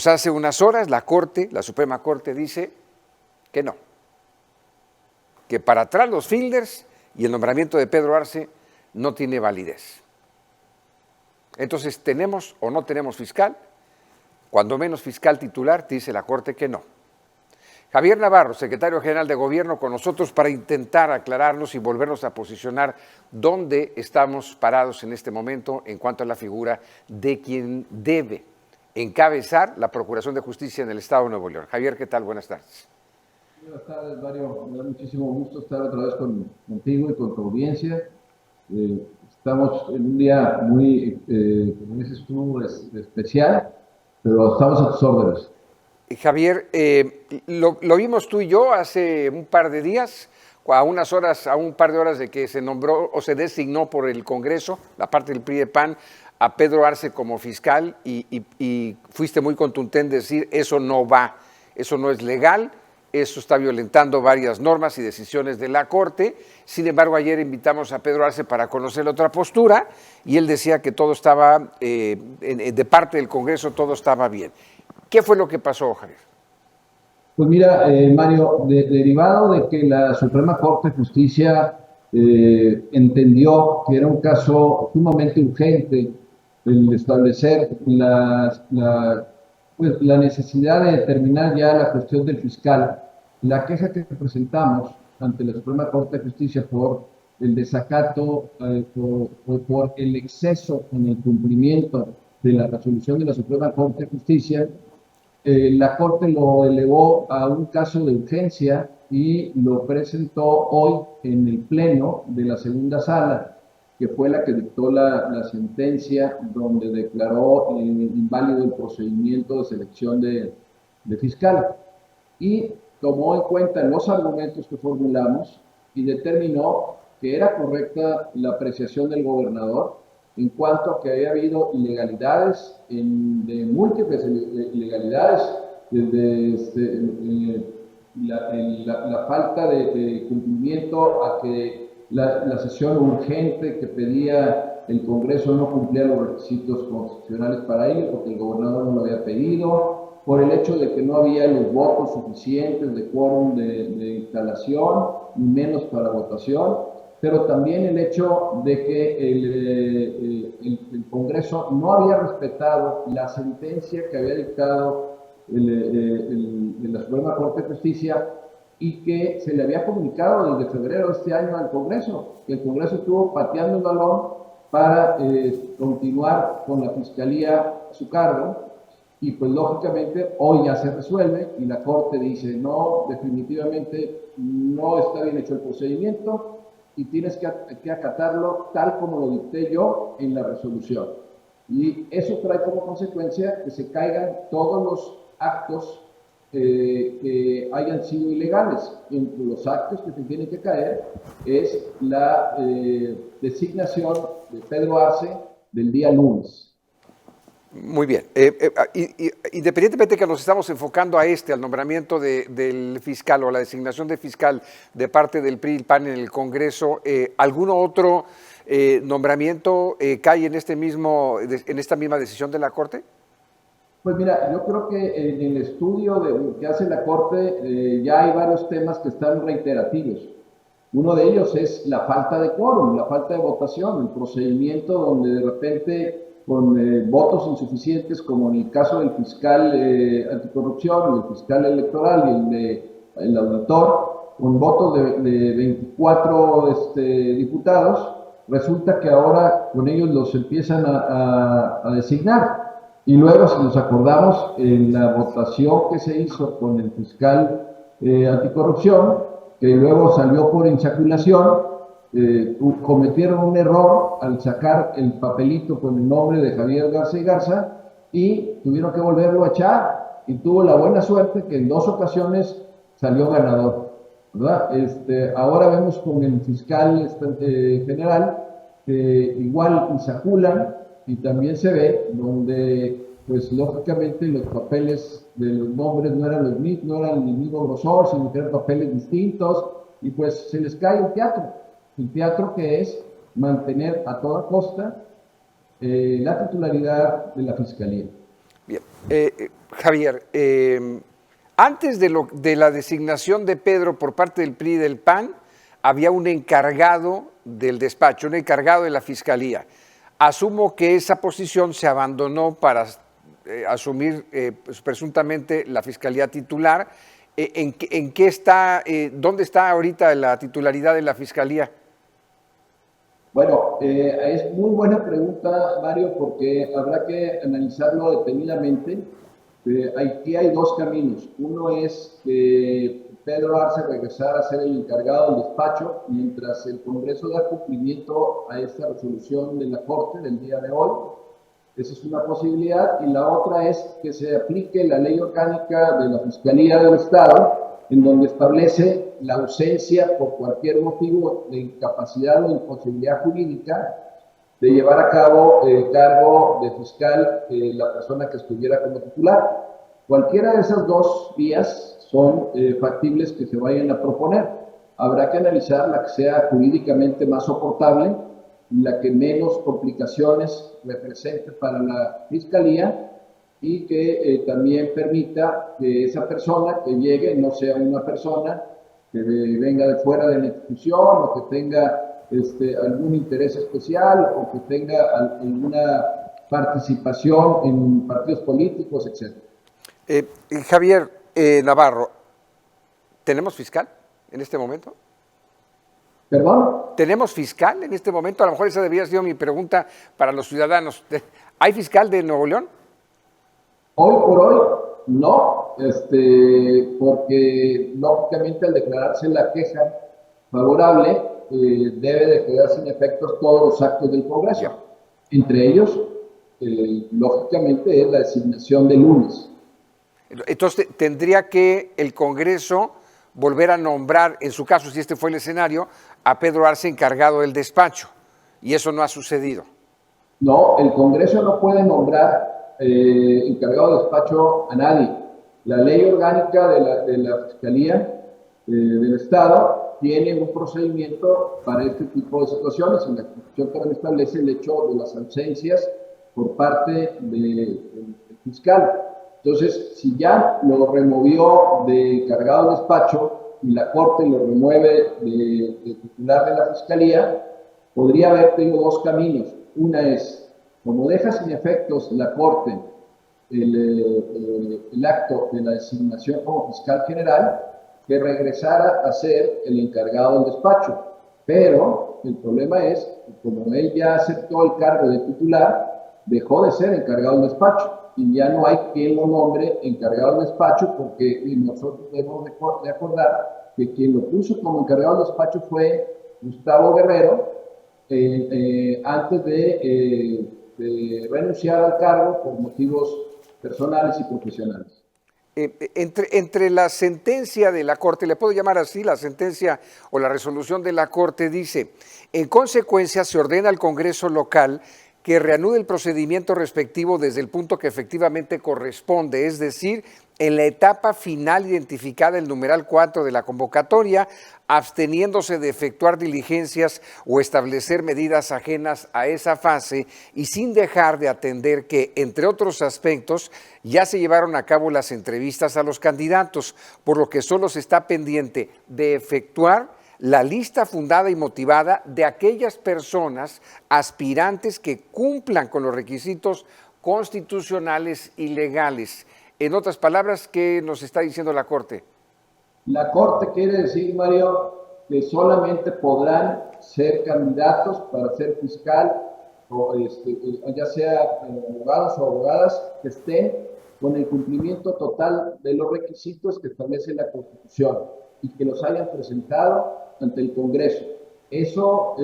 Pues hace unas horas la Corte, la Suprema Corte dice que no, que para atrás los fielders y el nombramiento de Pedro Arce no tiene validez. Entonces, ¿tenemos o no tenemos fiscal? Cuando menos fiscal titular, dice la Corte que no. Javier Navarro, secretario general de Gobierno, con nosotros para intentar aclararnos y volvernos a posicionar dónde estamos parados en este momento en cuanto a la figura de quien debe encabezar la Procuración de Justicia en el Estado de Nuevo León. Javier, ¿qué tal? Buenas tardes. Buenas tardes, Mario. Me da muchísimo gusto estar otra vez contigo y con tu audiencia. Estamos en un día muy, como dices tú, especial, pero estamos a tus órdenes. Javier, lo vimos tú y yo hace un par de días, a un par de horas de que se nombró o se designó por el Congreso, la parte del PRI de PAN, a Pedro Arce como fiscal y fuiste muy contundente en decir eso no va, eso no es legal, eso está violentando varias normas y decisiones de la Corte. Sin embargo, ayer invitamos a Pedro Arce para conocer la otra postura y él decía que todo estaba, de parte del Congreso, todo estaba bien. ¿Qué fue lo que pasó, Javier? Pues mira, Mario, derivado de que la Suprema Corte de Justicia entendió que era un caso sumamente urgente el establecer pues, la necesidad de determinar ya la cuestión del fiscal, la queja que presentamos ante la Suprema Corte de Justicia por el desacato, por el exceso en el cumplimiento de la resolución de la Suprema Corte de Justicia, la Corte lo elevó a un caso de urgencia y lo presentó hoy en el Pleno de la segunda sala, que fue la que dictó la sentencia donde declaró inválido el procedimiento de selección de fiscal. Y tomó en cuenta los argumentos que formulamos y determinó que era correcta la apreciación del gobernador en cuanto a que había habido ilegalidades, de múltiples ilegalidades, desde la falta de cumplimiento a que la sesión urgente que pedía el Congreso no cumplía los requisitos constitucionales para ello, porque el gobernador no lo había pedido, por el hecho de que no había los votos suficientes de quórum de instalación, ni menos para votación, pero también el hecho de que el Congreso no había respetado la sentencia que había dictado la Suprema Corte de Justicia y que se le había comunicado desde febrero de este año al Congreso, que el Congreso estuvo pateando el balón para continuar con la Fiscalía a su cargo, y pues lógicamente hoy ya se resuelve y la Corte dice no, definitivamente no está bien hecho el procedimiento y tienes que acatarlo tal como lo dicté yo en la resolución. Y eso trae como consecuencia que se caigan todos los actos que hayan sido ilegales. Entre los actos que se tienen que caer es la designación de Pedro Arce del día lunes. Muy bien. Independientemente de que nos estamos enfocando al nombramiento del fiscal o la designación de fiscal de parte del PRI y el PAN en el Congreso, ¿algún otro nombramiento cae en esta misma decisión de la Corte? Pues mira, yo creo que en el estudio que hace la Corte ya hay varios temas que están reiterativos. Uno de ellos es la falta de quórum, la falta de votación, el procedimiento donde de repente con votos insuficientes, como en el caso del fiscal anticorrupción, el fiscal electoral y el auditor, con votos de 24 diputados, resulta que ahora con ellos los empiezan a designar. Y luego, si nos acordamos, en la votación que se hizo con el fiscal anticorrupción, que luego salió por insaculación, cometieron un error al sacar el papelito con el nombre de Javier Garza y Garza y tuvieron que volverlo a echar, y tuvo la buena suerte que en 2 ocasiones salió ganador, ¿verdad? Ahora vemos con el fiscal general que igual insaculan, y también se ve donde pues lógicamente los papeles de los nombres no eran el mismo grosor, sino que eran papeles distintos, y pues se les cae el teatro que es mantener a toda costa la titularidad de la Fiscalía. Bien, Javier, antes de la designación de Pedro por parte del PRI y del PAN, había un encargado del despacho, un encargado de la Fiscalía. Asumo que esa posición se abandonó para asumir pues, presuntamente la Fiscalía titular. ¿En qué está, dónde está ahorita la titularidad de la Fiscalía? Bueno, es muy buena pregunta, Mario, porque habrá que analizarlo detenidamente. Aquí hay dos caminos. Uno es que Pedro Arce regresara a ser el encargado del despacho mientras el Congreso da cumplimiento a esta resolución de la Corte del día de hoy. Esa es una posibilidad. Y la otra es que se aplique la ley orgánica de la Fiscalía del Estado, en donde establece la ausencia por cualquier motivo de incapacidad o imposibilidad jurídica de llevar a cabo el cargo de fiscal la persona que estuviera como titular. Cualquiera de esas dos vías son factibles que se vayan a proponer. Habrá que analizar la que sea jurídicamente más soportable, la que menos complicaciones represente para la Fiscalía y que también permita que esa persona que llegue no sea una persona que venga de fuera de la institución o que tenga algún interés especial o que tenga alguna participación en partidos políticos, etc. Javier Navarro, ¿tenemos fiscal en este momento? ¿Perdón? ¿Tenemos fiscal en este momento? A lo mejor esa debería haber sido mi pregunta para los ciudadanos. ¿Hay fiscal de Nuevo León? Hoy por hoy, no, porque lógicamente al declararse la queja favorable, debe de quedar sin efectos todos los actos del Congreso. Ya. Entre ellos, lógicamente, es la designación de lunes. Entonces, tendría que el Congreso volver a nombrar, en su caso, si este fue el escenario, a Pedro Arce encargado del despacho. Y eso no ha sucedido. No, el Congreso no puede nombrar encargado de despacho a nadie. La ley orgánica de la Fiscalía del Estado tiene un procedimiento para este tipo de situaciones. En la Constitución también establece el hecho de las ausencias por parte del fiscal. Entonces, si ya lo removió de encargado de despacho y la Corte lo remueve de titular de la Fiscalía, podría haber tenido dos caminos. Una es, como deja sin efectos la Corte el acto de la designación como fiscal general, que regresara a ser el encargado del despacho. Pero el problema es que como él ya aceptó el cargo de titular, dejó de ser encargado del despacho y ya no hay quien lo nombre encargado del despacho, porque nosotros debemos de acordar que quien lo puso como encargado del despacho fue Gustavo Guerrero, antes de renunciar al cargo por motivos personales y profesionales. Entre la sentencia de la Corte, le puedo llamar así, la sentencia o la resolución de la Corte dice, en consecuencia se ordena al Congreso local que reanude el procedimiento respectivo desde el punto que efectivamente corresponde, es decir, en la etapa final identificada el numeral 4 de la convocatoria, absteniéndose de efectuar diligencias o establecer medidas ajenas a esa fase y sin dejar de atender que, entre otros aspectos, ya se llevaron a cabo las entrevistas a los candidatos, por lo que solo se está pendiente de efectuar la lista fundada y motivada de aquellas personas aspirantes que cumplan con los requisitos constitucionales y legales. En otras palabras, ¿qué nos está diciendo la Corte? La Corte quiere decir, Mario, que solamente podrán ser candidatos para ser fiscal, o ya sea abogados o abogadas que estén con el cumplimiento total de los requisitos que establece la Constitución y que los hayan presentado ante el Congreso. Eso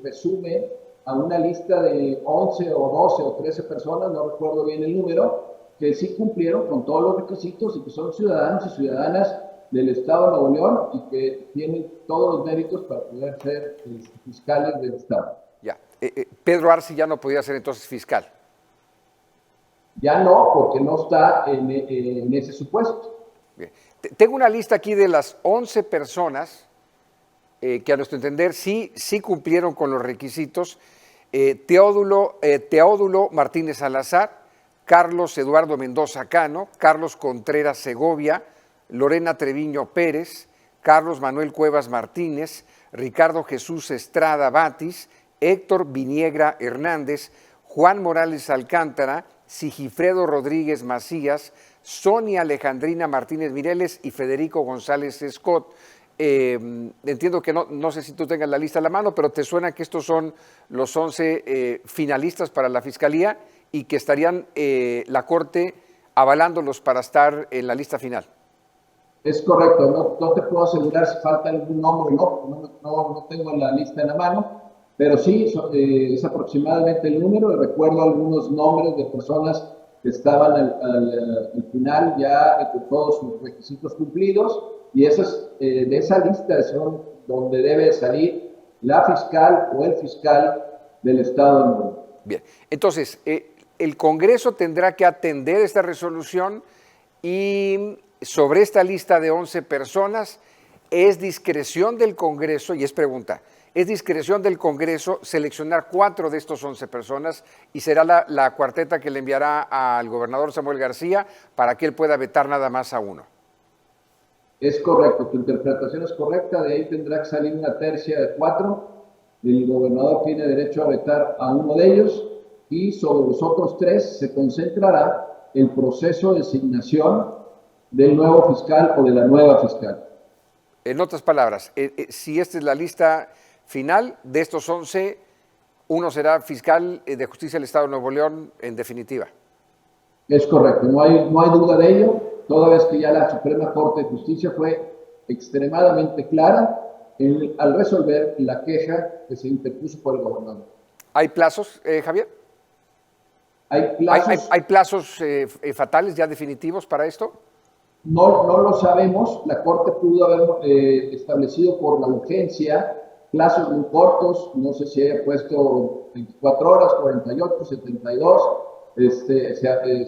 resume a una lista de 11 o 12 o 13 personas, no recuerdo bien el número, que sí cumplieron con todos los requisitos y que son ciudadanos y ciudadanas del Estado de Nuevo León y que tienen todos los méritos para poder ser fiscales del Estado. Ya. Pedro Arce ya no podía ser entonces fiscal. Ya no, porque no está en ese supuesto. Bien. Tengo una lista aquí de las 11 personas que a nuestro entender sí cumplieron con los requisitos. Teodulo Martínez Salazar, Carlos Eduardo Mendoza Cano, Carlos Contreras Segovia, Lorena Treviño Pérez, Carlos Manuel Cuevas Martínez, Ricardo Jesús Estrada Batis, Héctor Viniegra Hernández, Juan Morales Alcántara, Sigifredo Rodríguez Macías, Sonia Alejandrina Martínez Mireles y Federico González Scott. Entiendo que no sé si tú tengas la lista a la mano, pero te suena que estos son los 11 finalistas para la Fiscalía y que estarían la Corte avalándolos para estar en la lista final. Es correcto, no te puedo asegurar si falta algún nombre o no tengo la lista en la mano, pero sí, es aproximadamente el número. Recuerdo algunos nombres de personas que estaban al final ya con todos sus requisitos cumplidos, y de esa lista son donde debe salir la fiscal o el fiscal del Estado de Nuevo. Bien, entonces, el Congreso tendrá que atender esta resolución y sobre esta lista de 11 personas es discreción del Congreso, y es pregunta, es discreción del Congreso seleccionar 4 de estos 11 personas y será la cuarteta que le enviará al gobernador Samuel García para que él pueda vetar nada más a uno. Es correcto, tu interpretación es correcta, de ahí tendrá que salir una tercia de 4, el gobernador tiene derecho a vetar a uno de ellos y sobre los otros 3 se concentrará el proceso de designación del nuevo fiscal o de la nueva fiscal. En otras palabras, si esta es la lista final, de estos 11, uno será fiscal de justicia del Estado de Nuevo León en definitiva. Es correcto, no hay duda de ello, toda vez que ya la Suprema Corte de Justicia fue extremadamente clara al resolver la queja que se interpuso por el gobernador. ¿Hay plazos, Javier? ¿Hay plazos fatales ya definitivos para esto? No lo sabemos. La Corte pudo haber establecido por la urgencia plazos muy cortos, no sé si haya puesto 24 horas, 48, 72.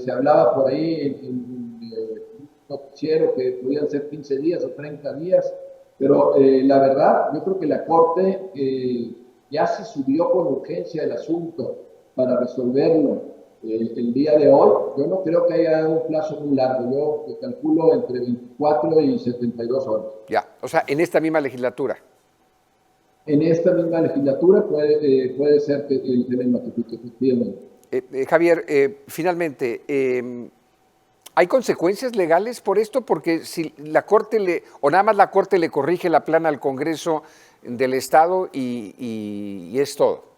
Se hablaba por ahí en un noticiero que podían ser 15 días o 30 días, pero la verdad, yo creo que la Corte ya se subió con urgencia el asunto para resolverlo. El día de hoy, yo no creo que haya un plazo muy largo, yo calculo entre 24 y 72 horas. Ya, o sea, en esta misma legislatura. En esta misma legislatura puede ser que el tema notifique, efectivamente. Javier, finalmente, ¿hay consecuencias legales por esto? Porque si la Corte o nada más la Corte le corrige la plana al Congreso del Estado y es todo.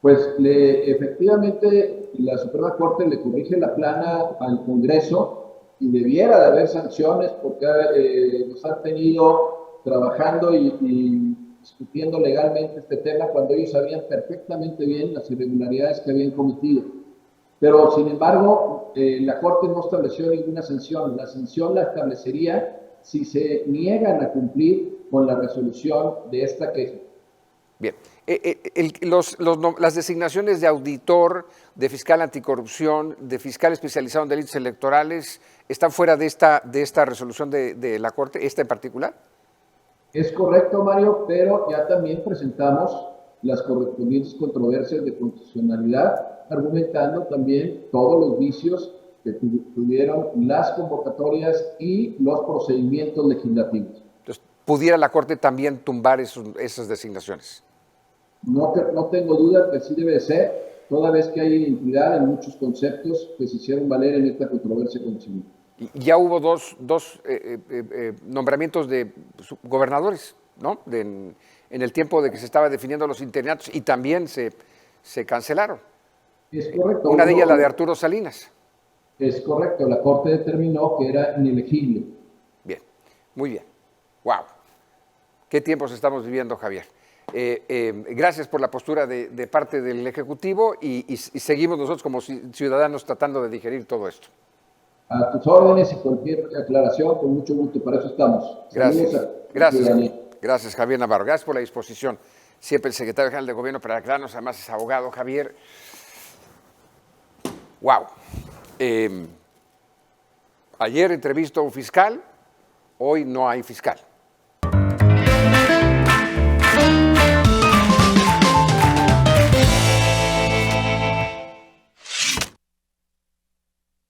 Pues efectivamente la Suprema Corte le corrige la plana al Congreso y debiera de haber sanciones porque nos han tenido trabajando y discutiendo legalmente este tema cuando ellos sabían perfectamente bien las irregularidades que habían cometido. Pero, sin embargo, la Corte no estableció ninguna sanción. La sanción la establecería si se niegan a cumplir con la resolución de esta queja. Bien. Las designaciones de auditor, de fiscal anticorrupción, de fiscal especializado en delitos electorales, ¿están fuera de esta resolución de la Corte, esta en particular? Es correcto, Mario, pero ya también presentamos las correspondientes controversias de constitucionalidad, argumentando también todos los vicios que tuvieron las convocatorias y los procedimientos legislativos. Entonces, ¿pudiera la Corte también tumbar esas designaciones? No tengo duda que así debe ser, toda vez que hay identidad en muchos conceptos que se hicieron valer en esta controversia conocida. Ya hubo dos nombramientos de gobernadores, ¿no? En el tiempo de que se estaba definiendo los interinatos y también se cancelaron. Es correcto. Una de ellas, la de Arturo Salinas. Es correcto, la Corte determinó que era inelegible. Bien, muy bien. ¡Wow! ¿Qué tiempos estamos viviendo, Javier? Gracias por la postura de parte del Ejecutivo y seguimos nosotros como ciudadanos tratando de digerir todo esto. A tus órdenes y cualquier aclaración, con mucho gusto, para eso estamos. Gracias, Javier Navarro. Gracias por la disposición. Siempre el secretario general de Gobierno para aclararnos, además es abogado, Javier. ¡Wow! Ayer entrevistó a un fiscal, hoy no hay fiscal.